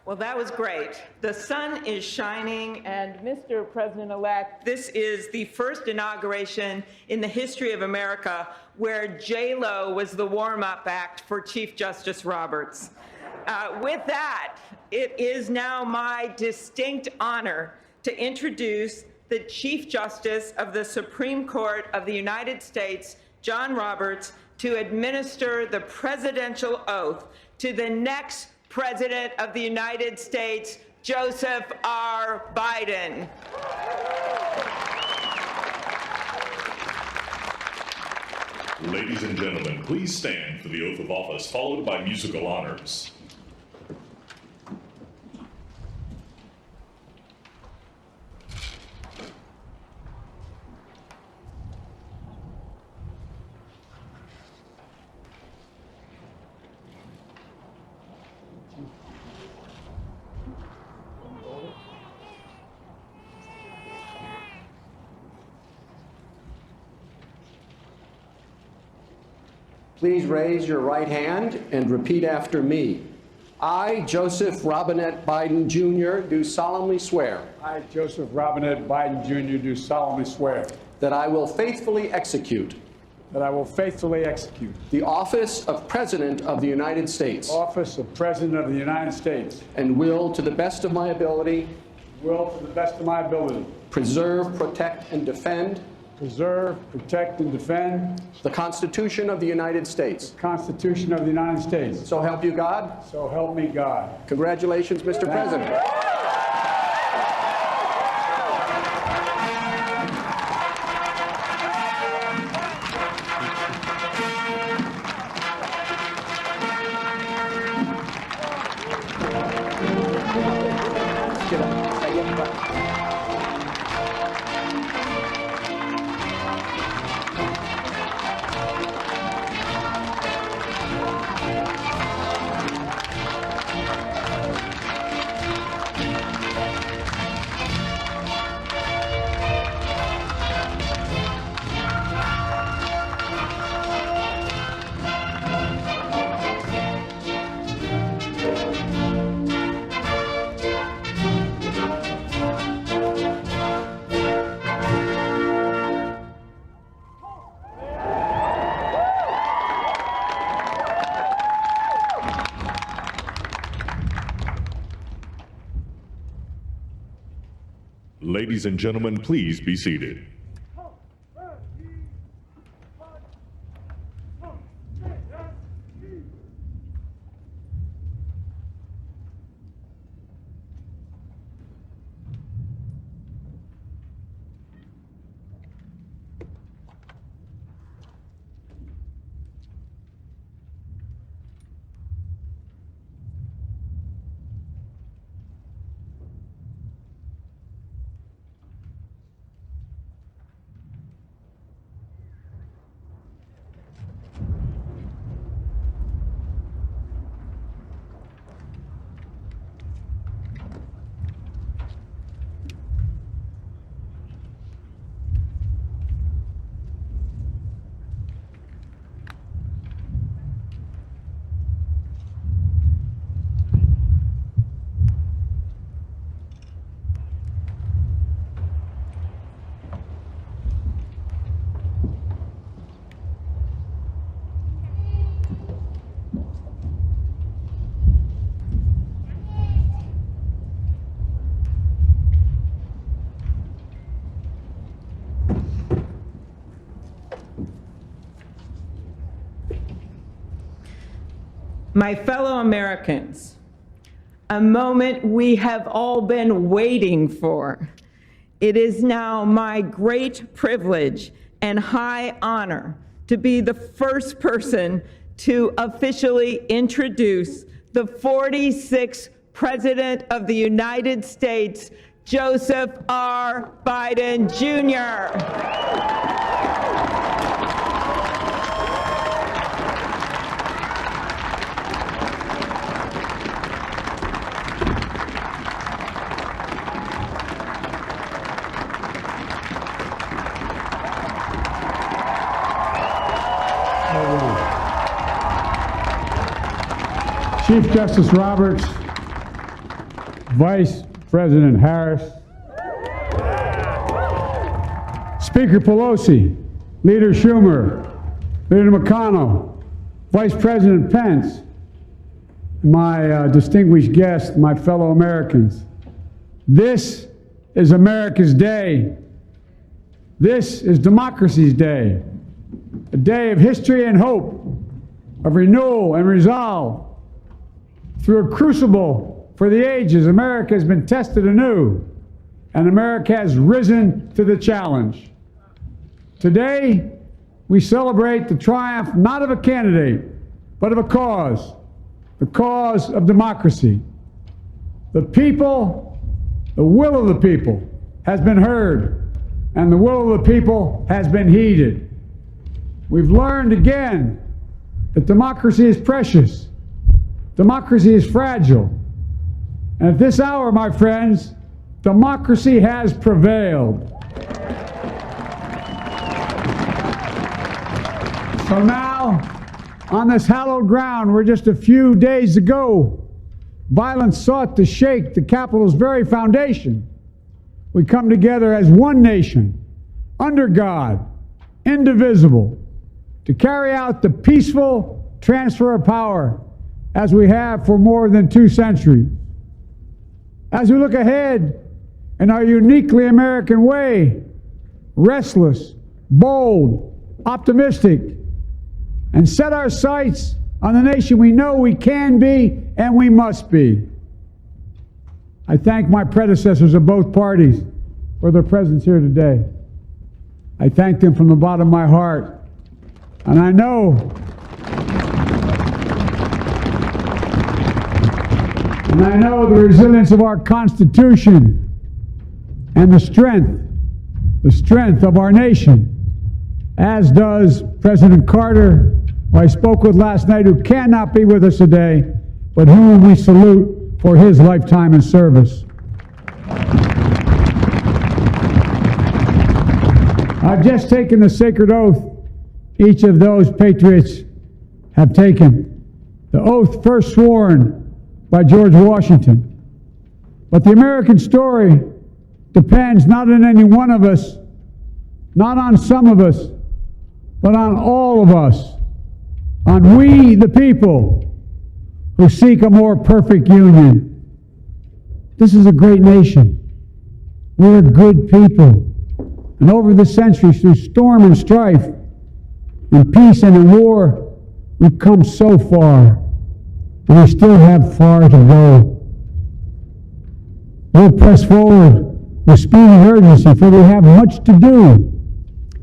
Well, that was great. The sun is shining, and Mr. President-elect, this is the first inauguration in the history of America where J-Lo was the warm-up act for Chief Justice Roberts. With that, it is now my distinct honor to introduce the Chief Justice of the Supreme Court of the United States, John Roberts, to administer the presidential oath to the next President of the United States, Joseph R. Biden. Ladies and gentlemen, please stand for the oath of office, followed by musical honors. Please raise your right hand and repeat after me. I, Joseph Robinette Biden, Jr., do solemnly swear. I, Joseph Robinette Biden, Jr., do solemnly swear. That I will faithfully execute. That I will faithfully execute. The office of President of the United States. Office of President of the United States. And will, to the best of my ability. Will, to the best of my ability. Preserve, protect, and defend. Preserve, protect, and defend. The Constitution of the United States. The Constitution of the United States. So help you God. So help me God. Congratulations, Mr. President. Ladies and gentlemen, please be seated. My fellow Americans, a moment we have all been waiting for. It is now my great privilege and high honor to be the first person to officially introduce the 46th President of the United States, Joseph R. Biden, Jr. Chief Justice Roberts, Vice President Harris, Speaker Pelosi, Leader Schumer, Leader McConnell, Vice President Pence, my distinguished guests, my fellow Americans. This is America's day. This is democracy's day, a day of history and hope, of renewal and resolve. Through a crucible for the ages, America has been tested anew, and America has risen to the challenge. Today, we celebrate the triumph not of a candidate, but of a cause, the cause of democracy. The people, the will of the people has been heard, and the will of the people has been heeded. We've learned again that democracy is precious, democracy is fragile, and at this hour, my friends, democracy has prevailed. So now, on this hallowed ground where just a few days ago, violence sought to shake the Capitol's very foundation, we come together as one nation, under God, indivisible, to carry out the peaceful transfer of power as we have for more than 2 centuries. As we look ahead in our uniquely American way, restless, bold, optimistic, and set our sights on the nation we know we can be and we must be. I thank my predecessors of both parties for their presence here today. I thank them from the bottom of my heart. And I know the resilience of our Constitution and the strength of our nation, as does President Carter, who I spoke with last night, who cannot be with us today, but whom we salute for his lifetime in service. I've just taken the sacred oath each of those patriots have taken, the oath first sworn by George Washington. But the American story depends not on any one of us, not on some of us, but on all of us, on we the people who seek a more perfect union. This is a great nation. We're good people. And over the centuries, through storm and strife, in peace and in war, we've come so far, but we still have far to go. We'll press forward with speed and urgency, for we have much to do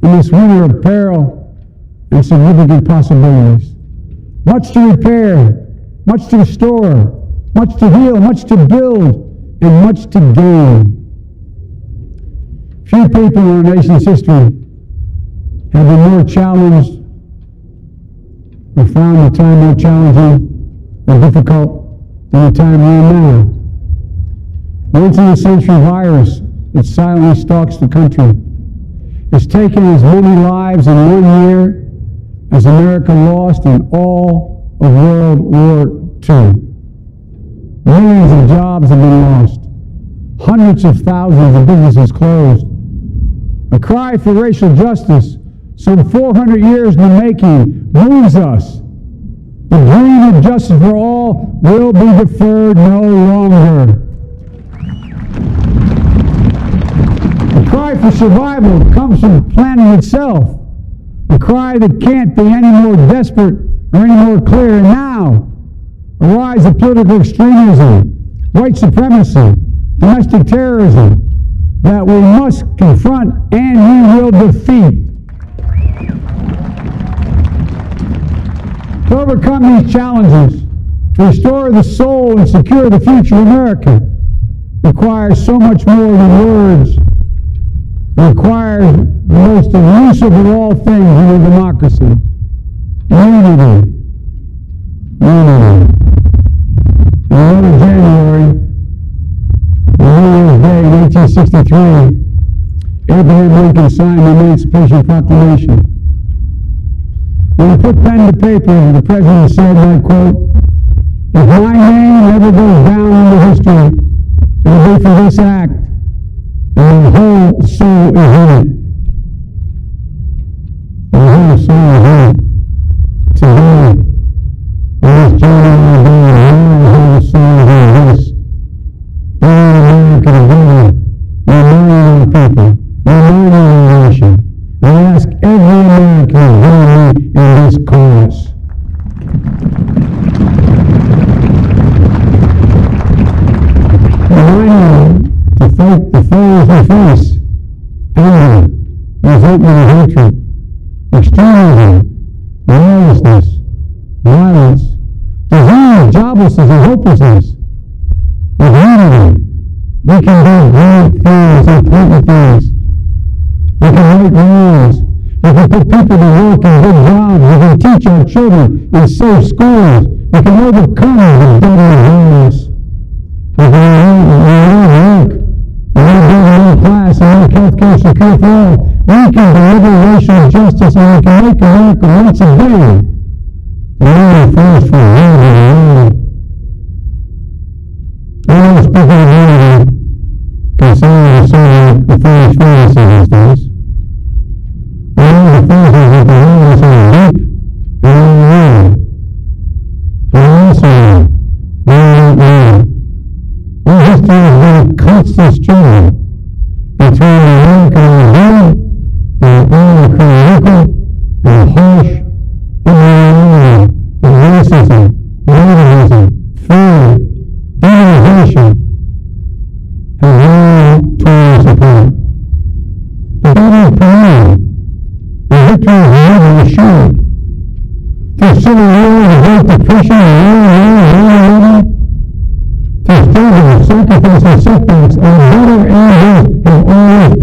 in this winter of peril and significant possibilities. Much to repair, much to restore, much to heal, much to build, and much to gain. Few people in our nation's history have been more challenged or found the time more challenging or difficult than the time we're in now. Once-in-a-century virus that silently stalks the country has taken as many lives in 1 year as America lost in all of World War II. Millions of jobs have been lost. Hundreds of thousands of businesses closed. A cry for racial justice, some 400 years in the making, moves us. The dream of justice for all will be deferred no longer. The cry for survival comes from the planet itself. A cry that can't be any more desperate or any more clear. And now, a rise of political extremism, white supremacy, domestic terrorism, that we must confront and we will defeat. To overcome these challenges, to restore the soul and secure the future of America, requires so much more than words. It requires the most elusive of all things in a democracy: unity. Unity. In early January, on New Year's Day in 1863, Abraham Lincoln signed the Emancipation Proclamation. When he put pen to paper, the president said, and I quote, "If my name ever goes down into history, I vote for this act, and the whole soul is in it. The whole soul is in it. Today, in this journey the whole soul is in this. You're American together. You're million people. You're million nation. I ask every American to join me in this chorus. Remind me to fight the foes we face: anger, resentment and hatred, extremism, lawlessness, violence, disease, joblessness, and hopelessness. With unity, we can do great things, important things. We can right wrongs. We can put people to work in good jobs. We can teach our children in safe schools. We can overcome the deadly violence. We can work, and build a middle class and make health care secure for all. We can deliver racial justice, and we can make America once again the only force for love and love. I know speaking of unity can sound like the foolish fantasy these days. I know the forces of the universe are deep and unreal. But also, they're not real. Our history has been a constant struggle between the American ideal and the critical and harsh unreality of racism, nativism, fear, demonization has all torn us apart. The battle of permanent, and victory is never assured. Through civil war, the Great Depression, and through struggles, sacrifices, setbacks, and better and worse have always